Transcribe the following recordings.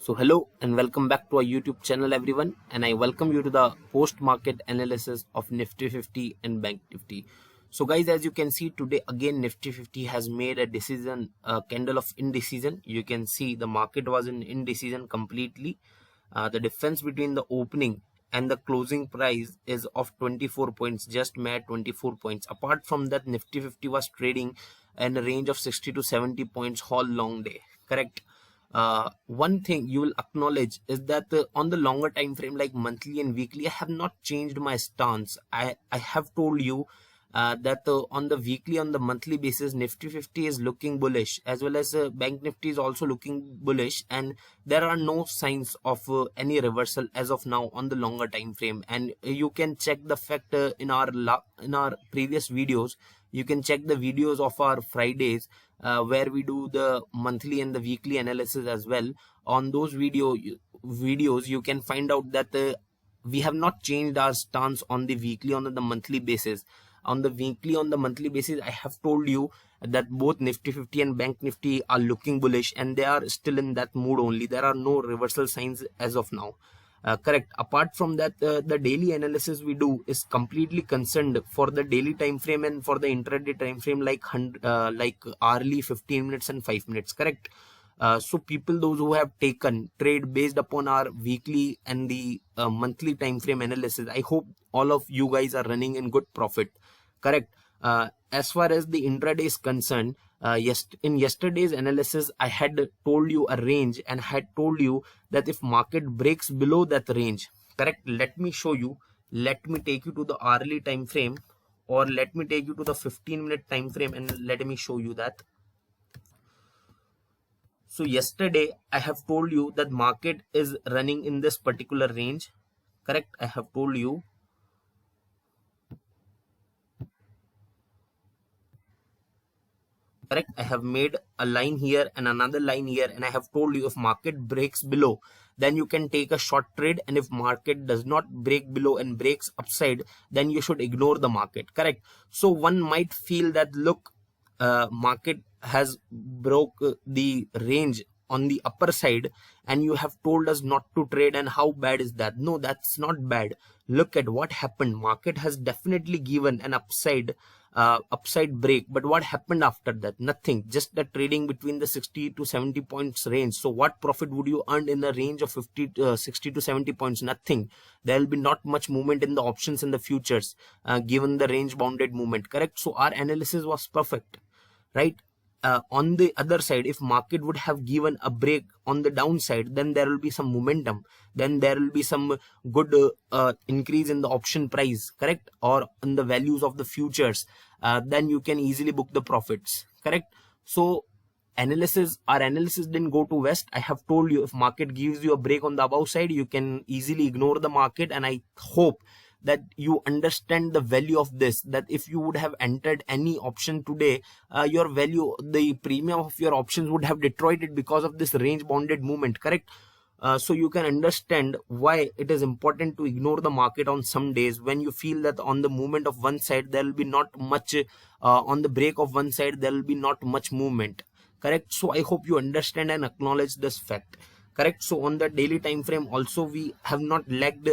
So hello and welcome back to our YouTube channel everyone, and I welcome you to the post market analysis of Nifty 50 and Bank Nifty. So guys, as you can see today again Nifty 50 has made a decision, a candle of indecision. You can see the market was in indecision completely. The difference between the opening and the closing price is of 24 points, just mere 24 points. Apart from that, Nifty 50 was trading in a range of 60 to 70 points whole long day, correct? One thing you will acknowledge is that on the longer time frame like monthly and weekly, I have not changed my stance. I have told you that on the weekly, on the monthly basis, Nifty 50 is looking bullish, as well as Bank Nifty is also looking bullish, and there are no signs of any reversal as of now on the longer time frame. And you can check the fact in our previous videos. You can check the videos of our Fridays where we do the monthly and the weekly analysis as well. On those videos you can find out that we have not changed our stance on the weekly, on the monthly basis. On the weekly, on the monthly basis, I have told you that both Nifty 50 and Bank Nifty are looking bullish, and they are still in that mood only. There are no reversal signs as of now. Correct. Apart from that, the daily analysis we do is completely concerned for the daily time frame and for the intraday time frame, like hourly, 15 minutes and 5 minutes. Correct. So people, those who have taken trade based upon our weekly and the monthly time frame analysis, I hope all of you guys are running in good profit. Correct. As far as the intraday is concerned, in yesterday's analysis, I had told you a range and had told you that if market breaks below that range, correct, let me show you. Let me take you to the hourly time frame, or let me take you to the 15-minute time frame, and let me show you that. So yesterday I have told you that market is running in this particular range. Correct. I have told you. Correct. I have made a line here and another line here, and I have told you if market breaks below, then you can take a short trade, and if market does not break below and breaks upside, then you should ignore the market. Correct. So one might feel that, look, market has broke the range on the upper side and you have told us not to trade, and how bad is that? No, that's not bad. Look at what happened. Market has definitely given an upside break, but what happened after that? Nothing. Just the trading between the 60 to 70 points range. So what profit would you earn in the range of 60 to 70 points? Nothing. There will be not much movement in the options and the futures given the range bounded movement. Correct. So our analysis was perfect, right? On the other side, if market would have given a break on the downside, then there will be some momentum, then there will be some good increase in the option price, correct, or in the values of the futures. Then you can easily book the profits. Correct. So our analysis didn't go to west. I have told you if market gives you a break on the above side, you can easily ignore the market, and I hope that you understand the value of this, that if you would have entered any option today, your value, the premium of your options would have deteriorated because of this range bounded movement. Correct. So you can understand why it is important to ignore the market on some days when you feel that on the movement of one side there will be not much, on the break of one side there will be not much movement. Correct. So I hope you understand and acknowledge this fact. Correct. So on the daily time frame also, we have not lagged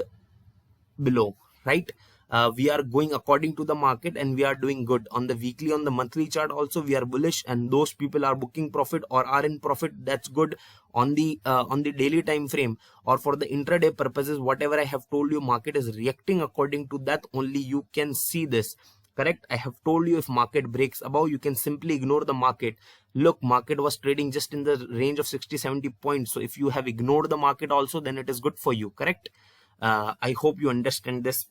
below, right? We are going according to the market and we are doing good. On the weekly, on the monthly chart also, we are bullish, and those people are booking profit or are in profit. That's good. On the daily time frame or for the intraday purposes, whatever I have told you, market is reacting according to that only. You can see this. Correct. I have told you if market breaks above, you can simply ignore the market. Look, market was trading just in the range of 60-70 points. So if you have ignored the market also, then it is good for you. Correct. I hope you understand this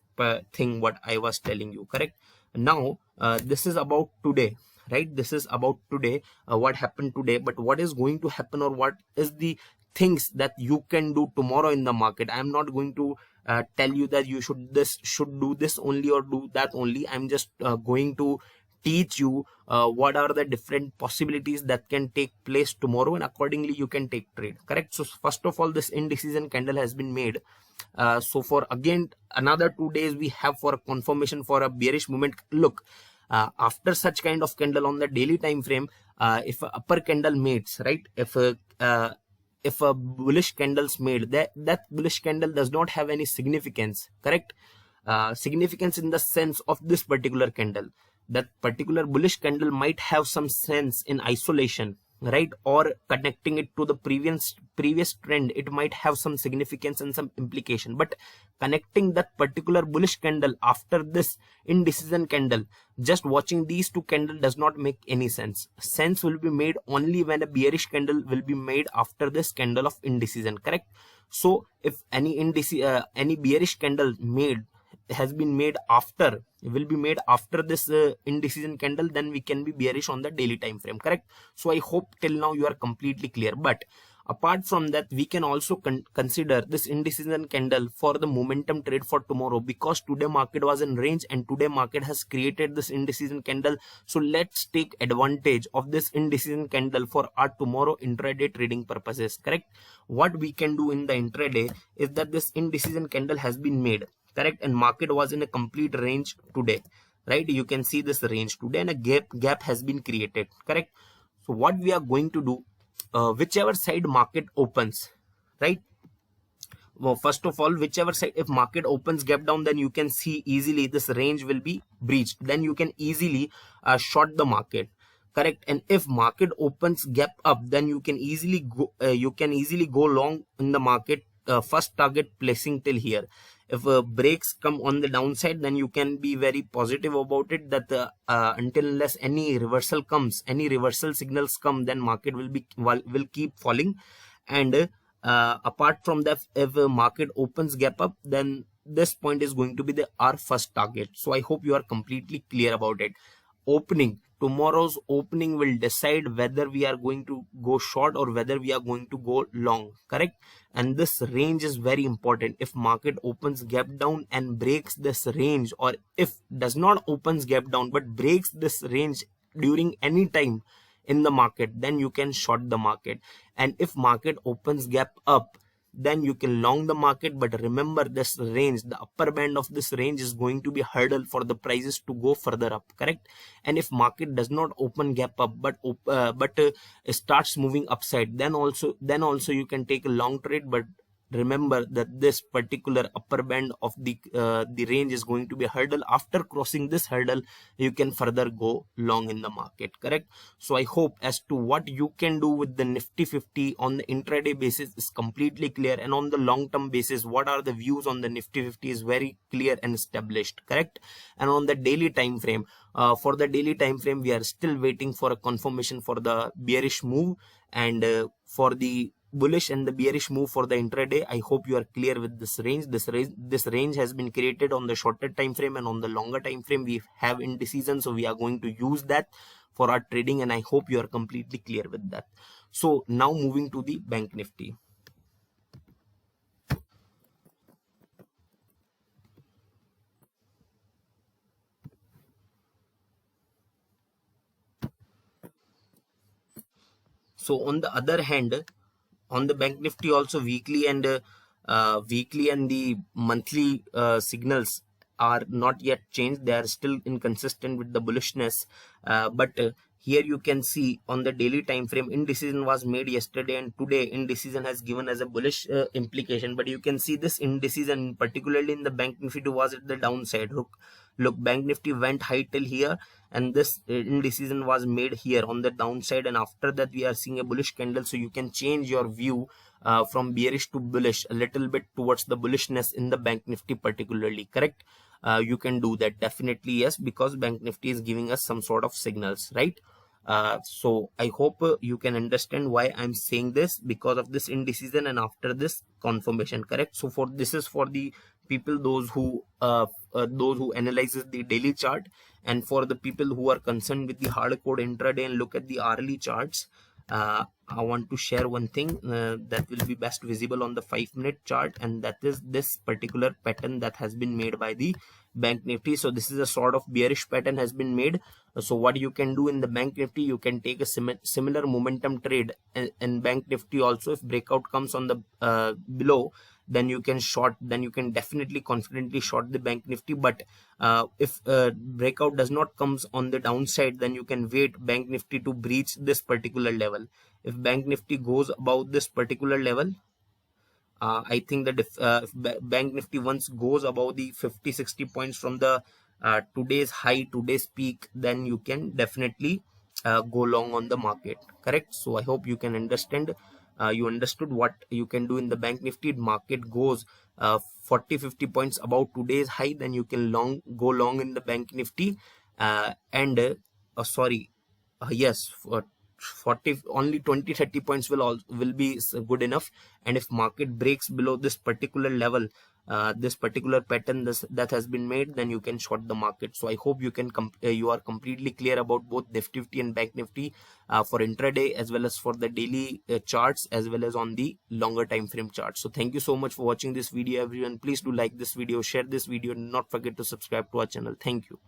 thing what I was telling you. Correct. Now this is about today, right? This is about today, what happened today. But what is going to happen, or what is the things that you can do tomorrow in the market? I am not going to tell you that you should do this only or do that only. I'm just going to teach you what are the different possibilities that can take place tomorrow, and accordingly you can take trade. Correct. So first of all, this indecision candle has been made. So for again another 2 days we have for a confirmation for a bearish movement. Look, after such kind of candle on the daily time frame, if a upper candle mates, right, if if a bullish candle's made, that bullish candle does not have any significance, correct? Significance in the sense of this particular candle, that particular bullish candle might have some sense in isolation, right? Or connecting it to the previous trend, it might have some significance and some implication. But connecting that particular bullish candle after this indecision candle, just watching these two candles does not make any sense. Sense will be made only when a bearish candle will be made after this candle of indecision, correct? So if any bearish candle has been made after, will be made after this indecision candle, then we can be bearish on the daily time frame, correct? So I hope till now you are completely clear. But apart from that, we can also consider this indecision candle for the momentum trade for tomorrow, because today market was in range and today market has created this indecision candle. So let's take advantage of this indecision candle for our tomorrow intraday trading purposes, correct? What we can do in the intraday is that this indecision candle has been made, correct, and market was in a complete range today, right? You can see this range today and a gap has been created, correct? So what we are going to do, whichever side market opens, right? Well, first of all, whichever side, if market opens gap down, then you can see easily this range will be breached, then you can easily short the market, correct? And if market opens gap up, then you can easily go long in the market, first target placing till here. If breaks come on the downside, then you can be very positive about it, that until unless any reversal comes, any reversal signals come, then market will keep falling. And apart from that, if market opens gap up, then this point is going to be our first target. So I hope you are completely clear about it. Tomorrow's opening will decide whether we are going to go short or whether we are going to go long, correct? And this range is very important. If market opens gap down and breaks this range, or if does not opens gap down but breaks this range during any time in the market, then you can short the market. And if market opens gap up, then you can long the market. But remember, this range, the upper band of this range is going to be hurdle for the prices to go further up, correct? And if market does not open gap up but starts moving upside, then also you can take a long trade. But remember that this particular upper band of the range is going to be a hurdle. After crossing this hurdle, you can further go long in the market, correct? So I hope as to what you can do with the Nifty 50 on the intraday basis is completely clear, and on the long term basis, what are the views on the Nifty 50 is very clear and established, correct? And on the daily time frame, for the daily time frame, we are still waiting for a confirmation for the bearish move, and for the bullish and the bearish move for the intraday. I hope you are clear with this range. This range has been created on the shorter time frame, and on the longer time frame we have indecision, so we are going to use that for our trading, and I hope you are completely clear with that. So now moving to the Bank Nifty. So on the other hand, on the Bank Nifty also, weekly and the monthly signals are not yet changed. They are still inconsistent with the bullishness, but here you can see on the daily time frame, indecision was made yesterday, and today indecision has given as a bullish implication. But you can see this indecision, particularly in the Bank Nifty, was at the downside. Look, Bank Nifty went high till here, and this indecision was made here on the downside, and after that we are seeing a bullish candle. So you can change your view from bearish to bullish a little bit towards the bullishness in the Bank Nifty particularly, correct? You can do that, definitely, yes, because Bank Nifty is giving us some sort of signals, right? So I hope you can understand why I'm saying this, because of this indecision and after this confirmation, correct? So this is for the people, those who analyzes the daily chart, and for the people who are concerned with the hardcore intraday and look at the hourly charts. I want to share one thing that will be best visible on the 5-minute chart, and that is this particular pattern that has been made by the Bank Nifty. So this is a sort of bearish pattern has been made. So what you can do in the Bank Nifty, you can take a similar momentum trade in Bank Nifty also. If breakout comes on the below, then you can short, then you can definitely confidently short the Bank Nifty. But if breakout does not comes on the downside, then you can wait Bank Nifty to breach this particular level. If Bank Nifty goes above this particular level, I think that if Bank Nifty once goes above the 50-60 points from the today's high, today's peak, then you can definitely go long on the market. Correct? So I hope you can understand. You understood what you can do in the Bank Nifty. Market goes 40-50 points above today's high, then you can go long in the Bank Nifty. Yes, 40, only 20-30 points will be good enough. And if market breaks below this particular level, this particular pattern that has been made, then you can short the market. So I hope you are completely clear about both Nifty and Bank Nifty for intraday, as well as for the daily charts, as well as on the longer time frame charts. So thank you so much for watching this video, everyone. Please do like this video, share this video, and not forget to subscribe to our channel. Thank you.